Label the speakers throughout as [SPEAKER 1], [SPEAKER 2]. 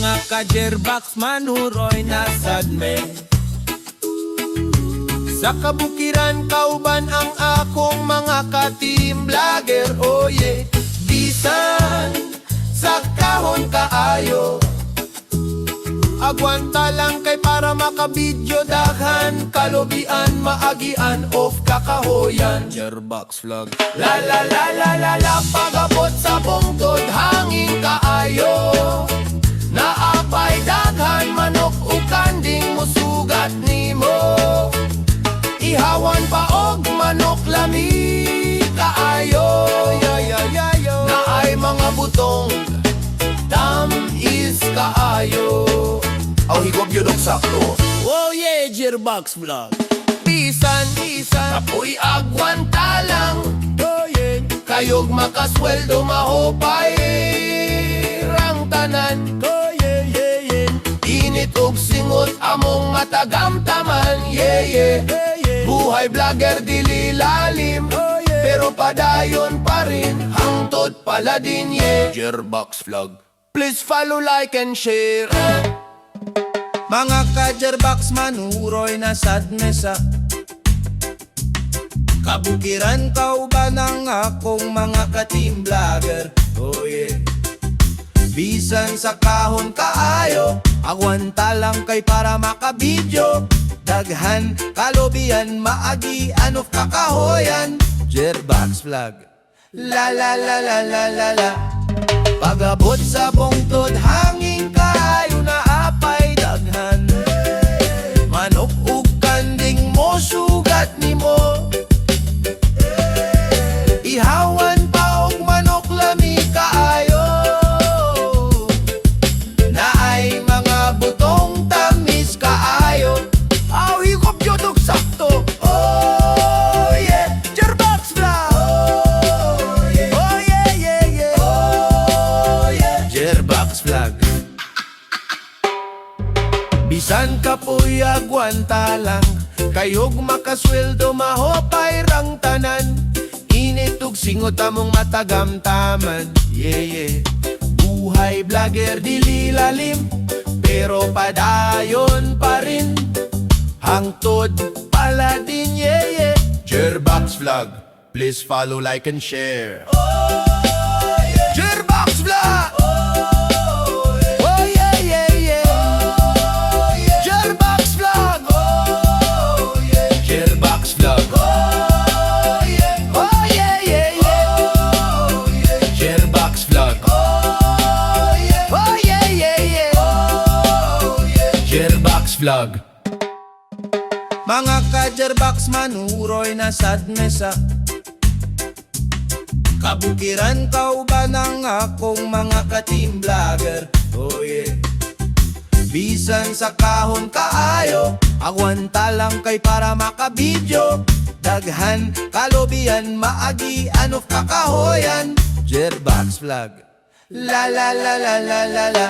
[SPEAKER 1] Mga ka-Jerbox manuroy na sadme.
[SPEAKER 2] Sa kabukiran kauban ang akong mga ka-team vlogger. Oh yeah, bisan sa kahon kaayo, agwanta lang kay para makabidyo. Daghan kalubian, maagian, off kakahoyan.
[SPEAKER 1] Jerbox vlog.
[SPEAKER 2] La la la la la la, pagabot sa bungtod hangin kaayo. Naapay daghan manok ug kanding musugat nimo. Ihawan pa og manok lami kaayo. Naay mga butong tamis kaayo. Aw higop yun og sakto.
[SPEAKER 1] Oh yeah, Jerbox vlog.
[SPEAKER 2] Bisan apoy agwanta lang.
[SPEAKER 1] Oh yeah.
[SPEAKER 2] Kayog makasweldo mahopay rang tanan.
[SPEAKER 1] Oh yeah, yeah, yeah.
[SPEAKER 2] Init og singot among matagamtaman. Yeah, yeah.
[SPEAKER 1] Yeah, yeah.
[SPEAKER 2] Buhay vlogger dili lalim,
[SPEAKER 1] Oh yeah.
[SPEAKER 2] pero padayon pa rin, hangtod pala din, yeah. Jerbox vlog. Please follow, like, and share.
[SPEAKER 1] Mga ka-Jerbox manuroy na sadmesa. Kabukiran kauban ang akong mga ka-team vlogger. Oh yeah. Bisan sa kahon kaayo, agwanta lang kay para makabidyo. Daghan kalubian, maagian of kakahoyan. Jerbox vlog. La la la la la la la. Pagabot sa bungtod hangin kaayo, naapay daghan manok ug kanding mo sugat nimo. Ihawan pa og manok lami kaayo. Naay mga butong tamis kaayo. Aw higop yun og sakto. Oh yeah, Jerbox vlog. Oh yeah, yeah, yeah. Oh yeah, Jerbox vlog. Bisan ka po'y agwanta lang, kayog makasweldo mahopay rang tanan. Init ug singot among matagamtaman. Yeah, yeah. Buhay vlogger dili lalim, pero padayon pa rin, hangtod pala din, yeah, yeah.
[SPEAKER 2] Jerbox vlog. Please follow, like, and share.
[SPEAKER 1] Jerbox vlog. Oh yeah, yeah, yeah. Jerbox vlog.
[SPEAKER 2] Jerbox vlog.
[SPEAKER 1] Oh yeah, yeah, yeah.
[SPEAKER 2] Jerbox vlog.
[SPEAKER 1] Oh yeah, yeah, yeah.
[SPEAKER 2] Jerbox vlog.
[SPEAKER 1] Mga ka-Jerbox manuroy na sadmesa. Kabukiran kauban ang akong mga ka-team vlogger. Oh yeah. Bisan sa kahon kaayo, agwanta lang kay para makabidyo. Daghan kalubian, maagian of kakahoyan. Jerbox vlog. La la la la la la la.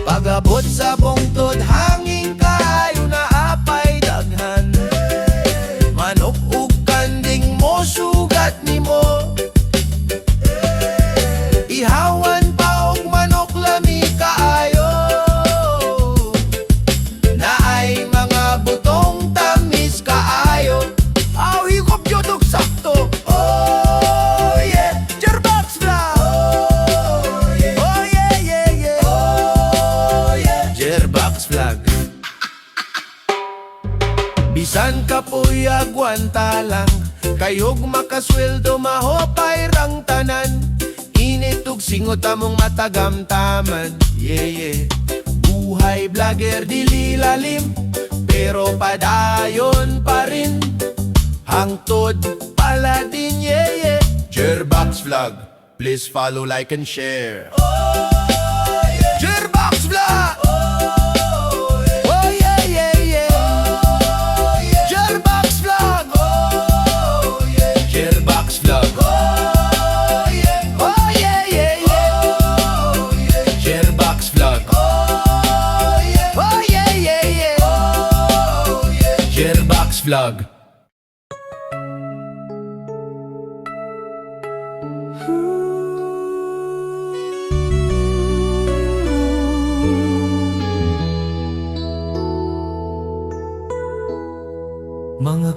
[SPEAKER 1] Pagabot sa bungtod hangin kaayo, naapay daghan manok ug kanding mo sugat nimo. Ihawan pa og manok lami kaayo. Naay mga butong tamis kaayo. Aw higop yun og sakto. Oh yeah, Jerbox vlog. Oh yeah, yeah, yeah. Oh yeah, Jerbox vlog. Bisan ka po'y agwanta lang, kayog makasweldo mahopay rang tanan. Init ug singot among matagamtaman. Yeah, yeah. Buhay vlogger dili lalim, pero padayon pa rin, hangtod pala din, yeah, yeah.
[SPEAKER 2] Jerbox vlog. Please follow, like, and share.
[SPEAKER 1] Jerbox vlog. Oh yeah, yeah, yeah. Jerbox vlog.
[SPEAKER 2] Jerbox vlog.
[SPEAKER 1] Oh yeah, yeah, yeah.
[SPEAKER 2] Jerbox vlog.
[SPEAKER 1] Oh yeah, yeah, yeah.
[SPEAKER 2] Jerbox vlog.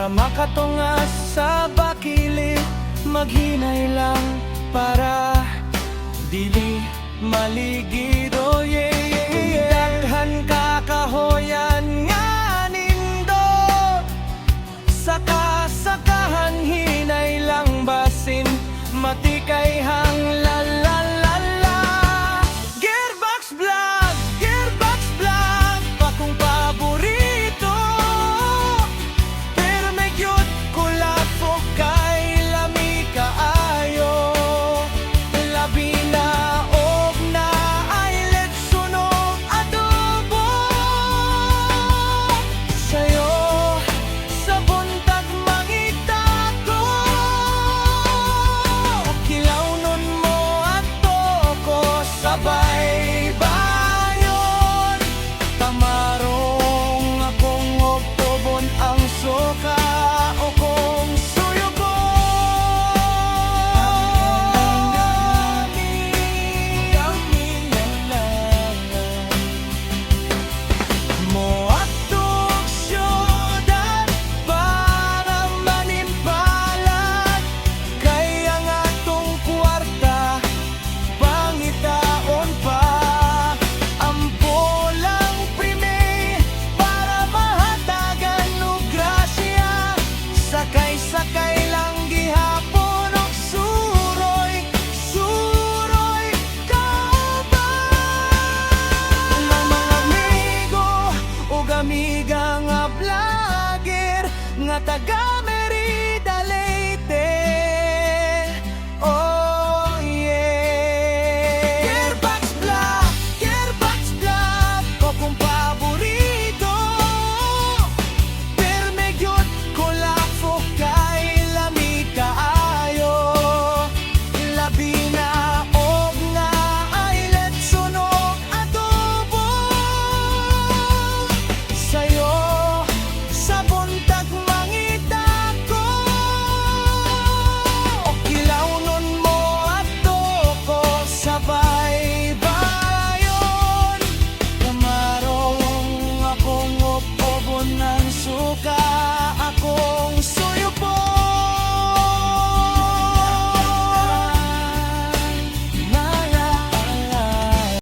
[SPEAKER 3] para makatungas sa bakili. Maghinay lang para dili maligido, yeah, yeah, yeah. Daghan kakahoyan nga nindot, saka-sakahan hinay lang basin, matikay hang la la la la. Gearbox vlog, pa kong paborito. Pero may cute kulafo kay lami kaayo. Labi na og na ay letsunog adobo. Sa'yo sa buntag mangita ko, kilawnon mo at ko sabay bayon. Tamarong akong oktobon ang soka o kung suyugon. Mo atong syudad para manimbalan, kay ang atong kwarta pangitaon pa. Ampo lang prime para mahatagan og grasya, sakay-sakay lang gihapon og suroy kauban. Ng mga amigo ug amiga nga vlogger nga taga